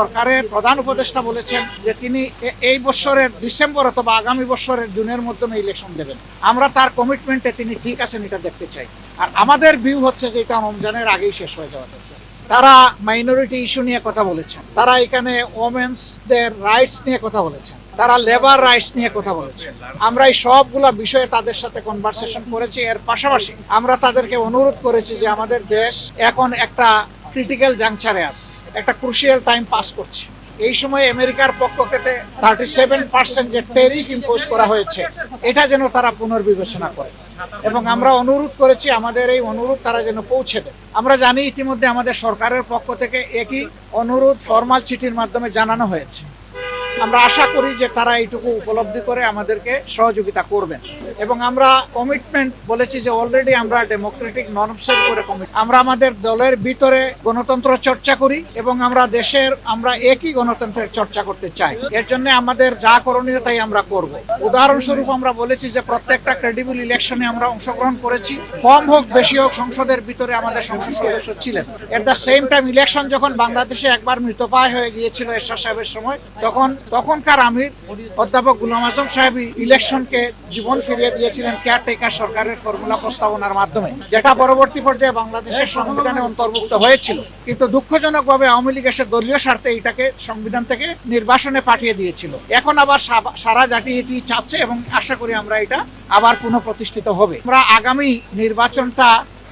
সরকারের প্রধান উপদেষ্টা বলেছেন যে তিনি এই বছরের ডিসেম্বর অথবা আগামী বছরের জুনের মাধ্যমে ইলেকশন দেবেন। আমরা তার কমিটমেন্টে তিনি ঠিক আছেন এটা দেখতে চাই। আর আমাদের ভিউ হচ্ছে যে এটা রমজানের আগেই শেষ হয়ে যাওয়া দরকার। তারা মাইনরিটি ইস্যু নিয়ে কথা বলেছেন, তারা এখানে ওমেন্সদের রাইটস নিয়ে কথা বলেছেন, তারা লেবার রাইটস নিয়ে কথা বলেছেন। আমরা এই সবগুলা বিষয়ে তাদের সাথে কনভারসেশন করেছি। এর পাশাপাশি আমরা তাদেরকে অনুরোধ করেছি যে আমাদের দেশ এখন একটা ক্রিটিক্যাল জাংচারে আছে, একটা ক্রুশিয়াল টাইম পাস করছে। এই সময় আমেরিকার পক্ষ থেকে 37% যে ট্যারিফ ইম্পোজ করা হয়েছে এটা যেন তারা পুনর্বিবেচনা করে, এবং আমরা অনুরোধ করেছি আমাদের এই অনুরোধ তারা যেন পৌঁছে দেয়। আমরা জানি ইতিমধ্যে আমাদের সরকারের পক্ষ থেকে একই অনুরোধ ফরমাল চিঠির মাধ্যমে জানানো হয়েছে। আমরা আশা করি যে তারা এইটুকু উপলব্ধি করে আমাদেরকে সহযোগিতা করবেন, এবং আমরা কমিটমেন্ট বলেছি যে অলরেডি আমরা ডেমোক্রেটিক নর্মসের উপরে আমরা আমাদের দলের ভিতরে গণতন্ত্র চর্চা করি, এবং আমরা একই গণতন্ত্রের চর্চা করতে চাই। এর জন্য আমাদের যা করণীয় তাই আমরা করব। উদাহরণস্বরূপ আমরা বলেছি যে প্রত্যেকটা ক্রেডিবল ইলেকশনে আমরা অংশগ্রহণ করেছি, কম হোক বেশি হোক সংসদের ভিতরে আমাদের সংসদ সদস্য ছিলেন। At the same time election যখন বাংলাদেশে একবার মৃতপ্রায় হয়ে গিয়েছিল এরশাদ সাহেবের সময়, তখনকার আমির অধ্যাপক গোলাম আজম সাহেব ইলেকশনকে জীবন ফিরিয়ে দিয়েছিলেন কেয়ারটেকার সরকারের ফর্মুলা প্রস্তাবনার মাধ্যমে, যেটা পরবর্তী পর্যায়ে বাংলাদেশের সংবিধানে অন্তর্ভুক্ত হয়েছিল। কিন্তু দুঃখজনকভাবে আওয়ামী লীগ এসে দলীয় স্বার্থে এটাকে সংবিধান থেকে নির্বাসনে পাঠিয়ে দিয়েছিল। এখন আবার সারা জাতি এটি চাচ্ছে, এবং আশা করি আমরা এটা আবার পুনঃপ্রতিষ্ঠিত হবে। আমরা আগামী নির্বাচনটা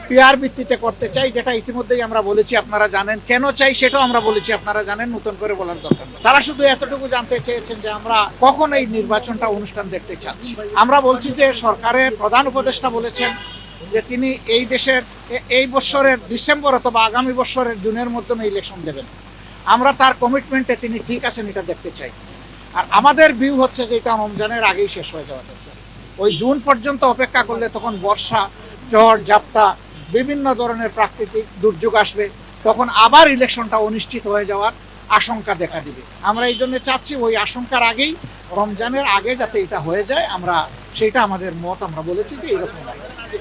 পিয়ার ভিত্তিতে করতে চাই, যেটা ইতিমধ্যেই আমরা বলেছি, আপনারা জানেন। কেন চাই সেটাও আমরা বলেছি, আপনারা জানেন, নতুন করে বলার দরকার। তারা শুধু এতটুকু জানতে চেয়েছেন যে আমরা কখন এই নির্বাচনটা অনুষ্ঠান দেখতে চাচ্ছি। আমরা বলছি যে সরকারের প্রধান উপদেষ্টা বলেছেন যে তিনি এই বছরের ডিসেম্বর অথবা আগামী বছরের জুনের মাধ্যমে ইলেকশন দেবেন। আমরা তার কমিটমেন্টে তিনি ঠিক আছেন এটা দেখতে চাই। আর আমাদের ভিউ হচ্ছে যে এটা রমজানের আগেই শেষ হয়ে যাওয়া দরকার। ওই জুন পর্যন্ত অপেক্ষা করলে তখন বর্ষা, ঝড়, ঝাপটা, বিভিন্ন ধরনের প্রাকৃতিক দুর্যোগ আসবে, তখন আবার ইলেকশনটা অনিশ্চিত হয়ে যাওয়ার আশঙ্কা দেখা দিবে। আমরা এই জন্য চাচ্ছি ওই আশঙ্কার আগেই, রমজানের আগে যাতে এটা হয়ে যায়, আমরা সেইটা আমাদের মত। আমরা বলেছি যে এইরকম